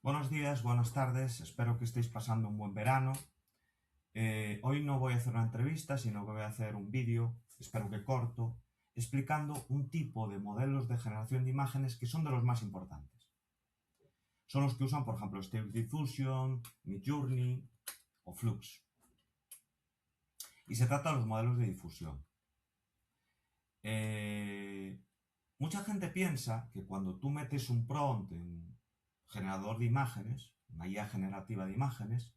Buenos días, buenas tardes, espero que estéis pasando un buen verano. Hoy no voy a hacer una entrevista, sino que voy a hacer un vídeo, espero que corto, explicando un tipo de modelos de generación de imágenes que son de los más importantes. Son los que usan, por ejemplo, Stable Diffusion, Midjourney o Flux. Y se trata de los modelos de difusión. Mucha gente piensa que cuando tú metes un prompt en generador de imágenes, una IA generativa de imágenes,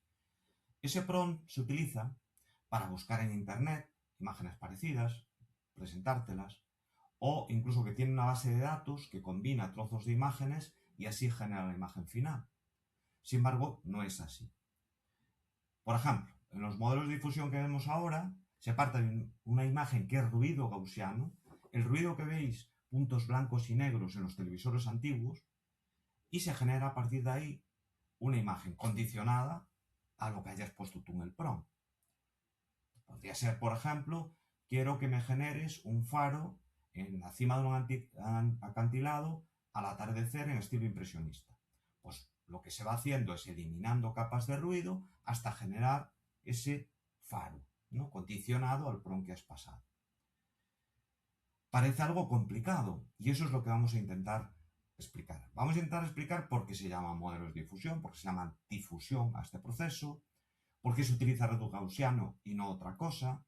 ese prompt se utiliza para buscar en Internet imágenes parecidas, presentártelas, o incluso que tiene una base de datos que combina trozos de imágenes y así genera la imagen final. Sin embargo, no es así. Por ejemplo, en los modelos de difusión que vemos ahora, se parte de una imagen que es ruido gaussiano, el ruido que veis, puntos blancos y negros en los televisores antiguos, y se genera a partir de ahí una imagen condicionada a lo que hayas puesto tú en el prompt. Podría ser, por ejemplo, quiero que me generes un faro en la cima de un acantilado al atardecer en estilo impresionista. Pues lo que se va haciendo es eliminando capas de ruido hasta generar ese faro, ¿no?, condicionado al prompt que has pasado. Parece algo complicado y eso es lo que vamos a intentar explicar. Vamos a intentar explicar por qué se llaman modelos de difusión, por qué se llama difusión a este proceso, por qué se utiliza redo gaussiano y no otra cosa,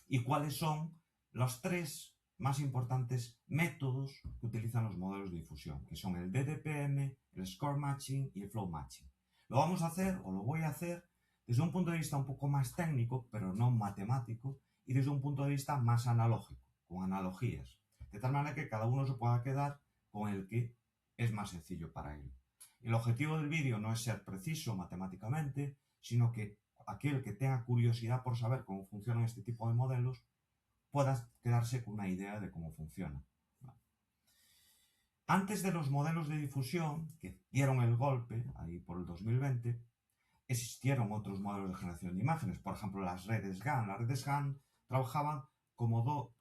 y cuáles son los tres más importantes métodos que utilizan los modelos de difusión, que son el DDPM, el Score Matching y el Flow Matching. Lo vamos a hacer, o lo voy a hacer, desde un punto de vista un poco más técnico, pero no matemático, y desde un punto de vista más analógico, con analogías, de tal manera que cada uno se pueda quedar con el que es más sencillo para él. El objetivo del vídeo no es ser preciso matemáticamente, sino que aquel que tenga curiosidad por saber cómo funcionan este tipo de modelos pueda quedarse con una idea de cómo funciona. Antes de los modelos de difusión, que dieron el golpe, ahí por el 2020, existieron otros modelos de generación de imágenes. Por ejemplo, las redes GAN. Las redes GAN trabajaban como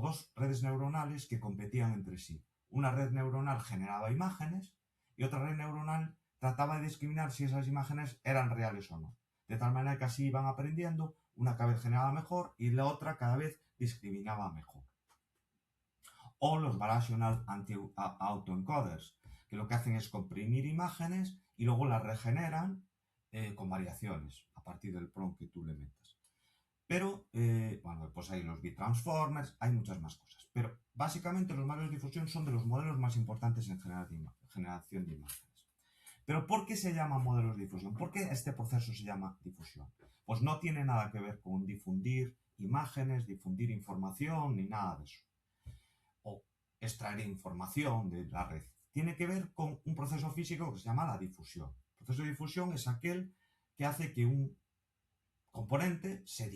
dos redes neuronales que competían entre sí. Una red neuronal generaba imágenes y otra red neuronal trataba de discriminar si esas imágenes eran reales o no. De tal manera que así iban aprendiendo, una cada vez generaba mejor y la otra cada vez discriminaba mejor. O los Variational Autoencoders, que lo que hacen es comprimir imágenes y luego las regeneran con variaciones a partir del prompt que tú le metas. Pero, bueno, pues hay los BitTransformers, hay muchas más cosas. Pero básicamente los modelos de difusión son de los modelos más importantes en generación de imágenes. Pero ¿por qué se llaman modelos de difusión? ¿Por qué este proceso se llama difusión? Pues no tiene nada que ver con difundir imágenes, difundir información, ni nada de eso. O extraer información de la red. Tiene que ver con un proceso físico que se llama la difusión. El proceso de difusión es aquel que hace que un componente se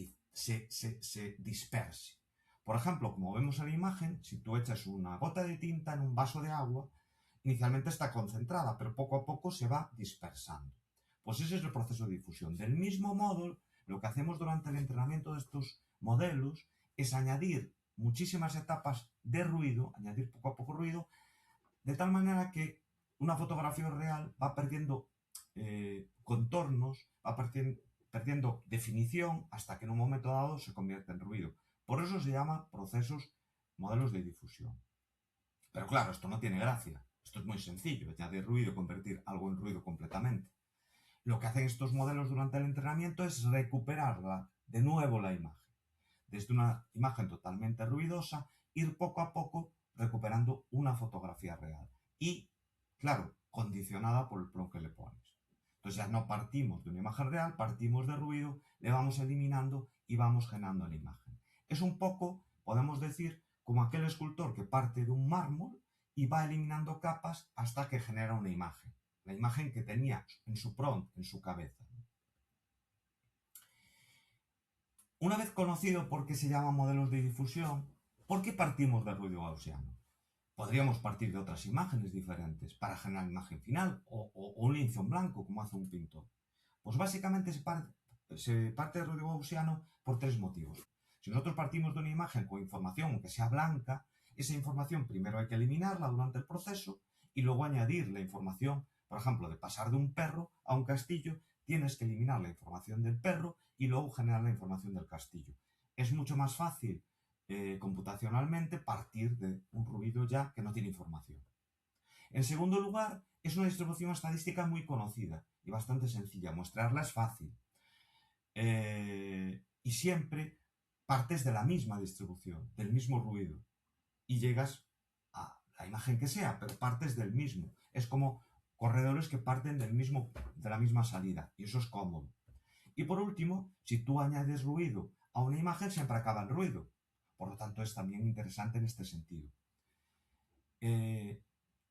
disperse. Por ejemplo, como vemos en la imagen, si tú echas una gota de tinta en un vaso de agua, inicialmente está concentrada, pero poco a poco se va dispersando. Pues ese es el proceso de difusión. Del mismo modo, lo que hacemos durante el entrenamiento de estos modelos es añadir muchísimas etapas de ruido, añadir poco a poco ruido, de tal manera que una fotografía real va perdiendo contornos, va perdiendo definición hasta que en un momento dado se convierte en ruido. Por eso se llama modelos de difusión. Pero claro, esto no tiene gracia. Esto es muy sencillo, añadir ruido y convertir algo en ruido completamente. Lo que hacen estos modelos durante el entrenamiento es recuperarla de nuevo la imagen. Desde una imagen totalmente ruidosa, ir poco a poco recuperando una fotografía real. Y, claro, condicionada por el prompt que le pones. Entonces ya no partimos de una imagen real, partimos de ruido, le vamos eliminando y vamos generando la imagen. Es un poco, podemos decir, como aquel escultor que parte de un mármol y va eliminando capas hasta que genera una imagen. La imagen que tenía en su prompt, en su cabeza. Una vez conocido por qué se llaman modelos de difusión, ¿por qué partimos del ruido gaussiano? Podríamos partir de otras imágenes diferentes para generar imagen final o un lienzo en blanco, como hace un pintor. Pues básicamente se parte del ruido gaussiano por tres motivos. Si nosotros partimos de una imagen con información, aunque sea blanca, esa información primero hay que eliminarla durante el proceso y luego añadir la información Por ejemplo, de pasar de un perro a un castillo, tienes que eliminar la información del perro y luego generar la información del castillo. Es mucho más fácil computacionalmente partir de un ruido ya que no tiene información. En segundo lugar, es una distribución estadística muy conocida y bastante sencilla. Mostrarla es fácil. Y siempre partes de la misma distribución, del mismo ruido. Y llegas a la imagen que sea, pero partes del mismo. Es como corredores que parten de la misma salida. Y eso es cómodo. Y por último, si tú añades ruido a una imagen, siempre acaba el ruido. Por lo tanto, es también interesante en este sentido.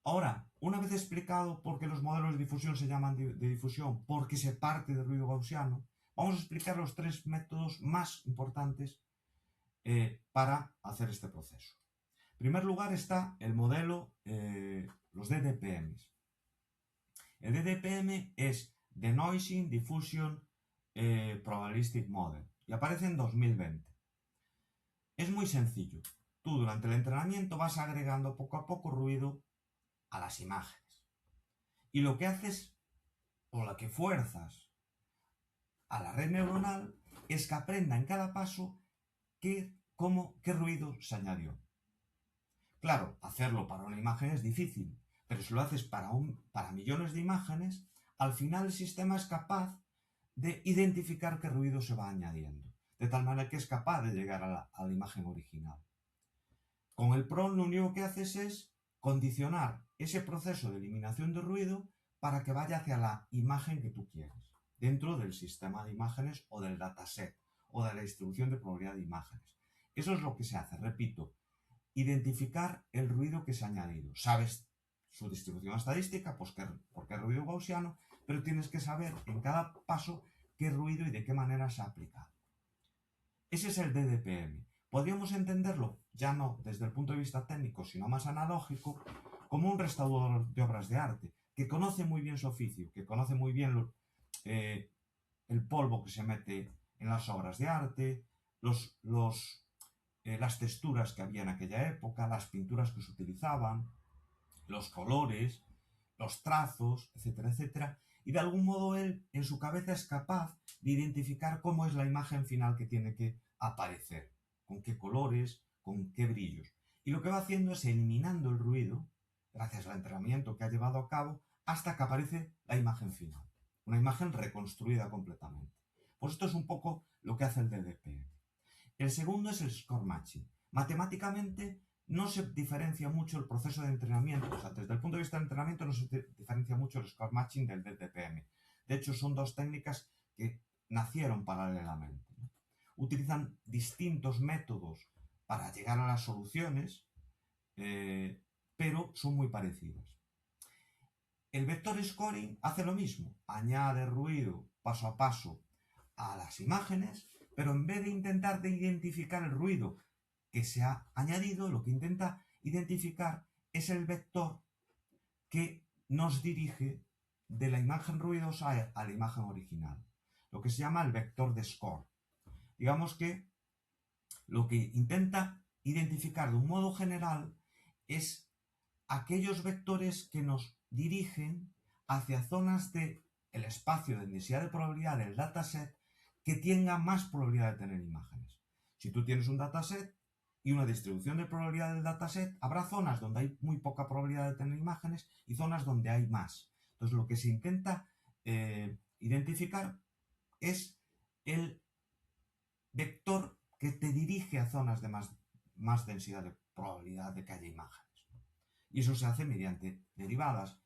Ahora, una vez explicado por qué los modelos de difusión se llaman de difusión, porque se parte del ruido gaussiano, vamos a explicar los tres métodos más importantes para hacer este proceso. En primer lugar está el modelo, los DDPMs. El DDPM es Denoising Diffusion Probabilistic Model y aparece en 2020. Es muy sencillo. Tú durante el entrenamiento vas agregando poco a poco ruido a las imágenes. Y lo que haces, o lo que fuerzas a la red neuronal, es que aprenda en cada paso qué ruido se añadió. Claro, hacerlo para una imagen es difícil, pero si lo haces para millones de imágenes, al final el sistema es capaz de identificar qué ruido se va añadiendo, de tal manera que es capaz de llegar a la imagen original. Con el PROM lo único que haces es condicionar ese proceso de eliminación de ruido para que vaya hacia la imagen que tú quieres, dentro del sistema de imágenes o del dataset o de la distribución de probabilidad de imágenes. Eso es lo que se hace, repito, identificar el ruido que se ha añadido. Sabes su distribución estadística, pues porque es ruido gaussiano, pero tienes que saber en cada paso qué ruido y de qué manera se ha aplicado. Ese es el DDPM. Podríamos entenderlo, ya no desde el punto de vista técnico, sino más analógico, como un restaurador de obras de arte, que conoce muy bien su oficio, que conoce muy bien el polvo que se mete en las obras de arte, las texturas que había en aquella época, las pinturas que se utilizaban, los colores, los trazos, etcétera, etcétera. Y de algún modo él en su cabeza es capaz de identificar cómo es la imagen final que tiene que aparecer, con qué colores, con qué brillos. Y lo que va haciendo es eliminando el ruido, gracias al entrenamiento que ha llevado a cabo, hasta que aparece la imagen final. Una imagen reconstruida completamente. Pues esto es un poco lo que hace el DDP. El segundo es el score matching. Matemáticamente no se diferencia mucho el proceso de entrenamiento. O sea, desde el punto de vista del entrenamiento no se diferencia mucho el score matching del DDPM. De hecho, son dos técnicas que nacieron paralelamente. Utilizan distintos métodos para llegar a las soluciones, pero son muy parecidas. El vector scoring hace lo mismo. Añade ruido paso a paso a las imágenes, pero en vez de intentar identificar el ruido que se ha añadido, lo que intenta identificar es el vector que nos dirige de la imagen ruidosa a la imagen original, lo que se llama el vector de score. Digamos que lo que intenta identificar de un modo general es aquellos vectores que nos dirigen hacia zonas del espacio de densidad de probabilidad del dataset que tengan más probabilidad de tener imágenes. Si tú tienes un dataset y una distribución de probabilidad del dataset, habrá zonas donde hay muy poca probabilidad de tener imágenes y zonas donde hay más. Entonces lo que se intenta identificar es el vector que te dirige a zonas de más densidad de probabilidad de que haya imágenes. Y eso se hace mediante derivadas,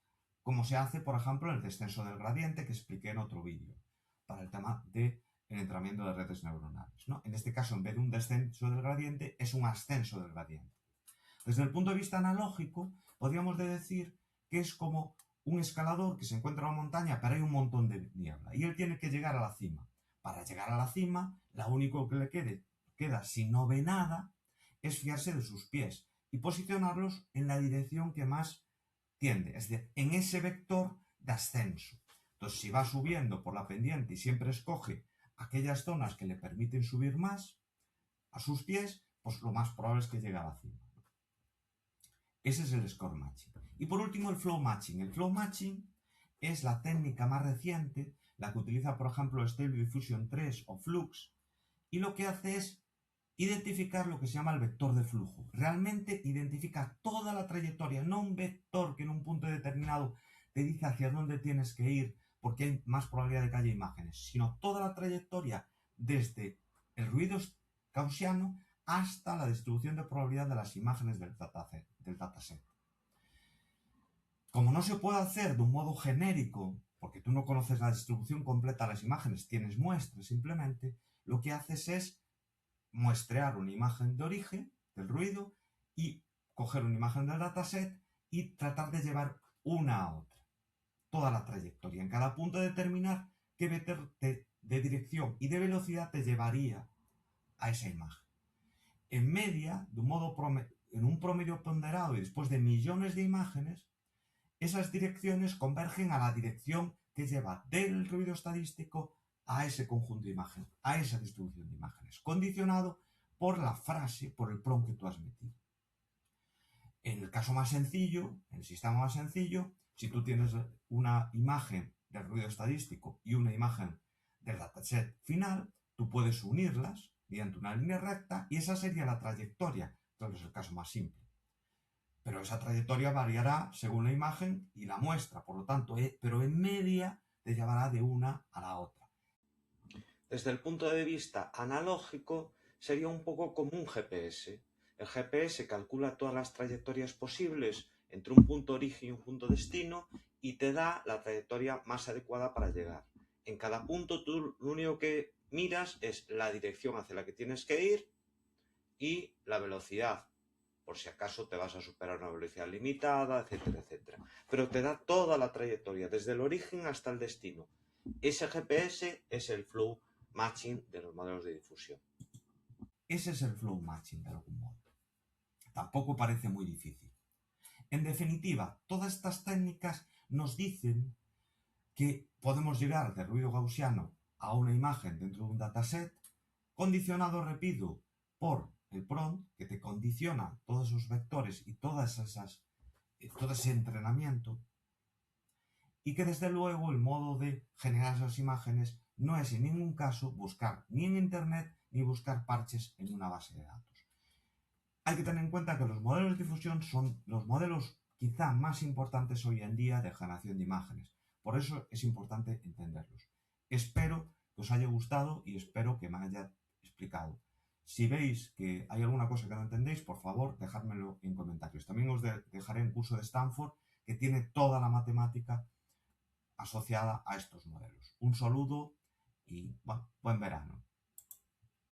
como se hace, por ejemplo, en el descenso del gradiente que expliqué en otro vídeo, para el tema del entrenamiento de redes neuronales, ¿no? En este caso, en vez de un descenso del gradiente, es un ascenso del gradiente. Desde el punto de vista analógico, podríamos decir que es como un escalador que se encuentra en una montaña, pero hay un montón de niebla, y él tiene que llegar a la cima. Para llegar a la cima, lo único que le queda, si no ve nada, es fiarse de sus pies y posicionarlos en la dirección que más tiende, es decir, en ese vector de ascenso. Entonces, si va subiendo por la pendiente y siempre escoge aquellas zonas que le permiten subir más a sus pies, pues lo más probable es que llegue a la cima. Ese es el score matching. Y por último, el flow matching. El flow matching es la técnica más reciente, la que utiliza, por ejemplo, Stable Diffusion 3 o Flux, y lo que hace es identificar lo que se llama el vector de flujo. Realmente identifica toda la trayectoria, no un vector que en un punto determinado te dice hacia dónde tienes que ir porque hay más probabilidad de que haya imágenes, sino toda la trayectoria desde el ruido gaussiano hasta la distribución de probabilidad de las imágenes del dataset. Como no se puede hacer de un modo genérico, porque tú no conoces la distribución completa de las imágenes, tienes muestras simplemente, lo que haces es muestrear una imagen de origen del ruido y coger una imagen del dataset y tratar de llevar una a otra. Toda la trayectoria. En cada punto determinar qué vector de dirección y de velocidad te llevaría a esa imagen. En media, en un promedio ponderado y después de millones de imágenes, esas direcciones convergen a la dirección que lleva del ruido estadístico a ese conjunto de imágenes, a esa distribución de imágenes, condicionado por la frase, por el prompt que tú has metido. En el caso más sencillo, en el sistema más sencillo, si tú tienes una imagen del ruido estadístico y una imagen del dataset final, tú puedes unirlas mediante una línea recta y esa sería la trayectoria. Entonces es el caso más simple. Pero esa trayectoria variará según la imagen y la muestra, por lo tanto, pero en media te llevará de una a la otra. Desde el punto de vista analógico, sería un poco como un GPS. El GPS calcula todas las trayectorias posibles entre un punto origen y un punto destino y te da la trayectoria más adecuada para llegar. En cada punto tú lo único que miras es la dirección hacia la que tienes que ir y la velocidad, por si acaso te vas a superar una velocidad limitada, etcétera, etcétera. Pero te da toda la trayectoria, desde el origen hasta el destino. Ese GPS es el flow matching de los modelos de difusión. Ese es el flow matching de algún modo. Tampoco parece muy difícil. En definitiva, todas estas técnicas nos dicen que podemos llegar de ruido gaussiano a una imagen dentro de un dataset, condicionado, repito, por el prompt, que te condiciona todos esos vectores y todo ese entrenamiento, y que desde luego el modo de generar esas imágenes no es en ningún caso buscar ni en internet ni buscar parches en una base de datos. Hay que tener en cuenta que los modelos de difusión son los modelos quizá más importantes hoy en día de generación de imágenes. Por eso es importante entenderlos. Espero que os haya gustado y espero que me haya explicado. Si veis que hay alguna cosa que no entendéis, por favor, dejádmelo en comentarios. También os dejaré un curso de Stanford que tiene toda la matemática asociada a estos modelos. Un saludo y buen verano.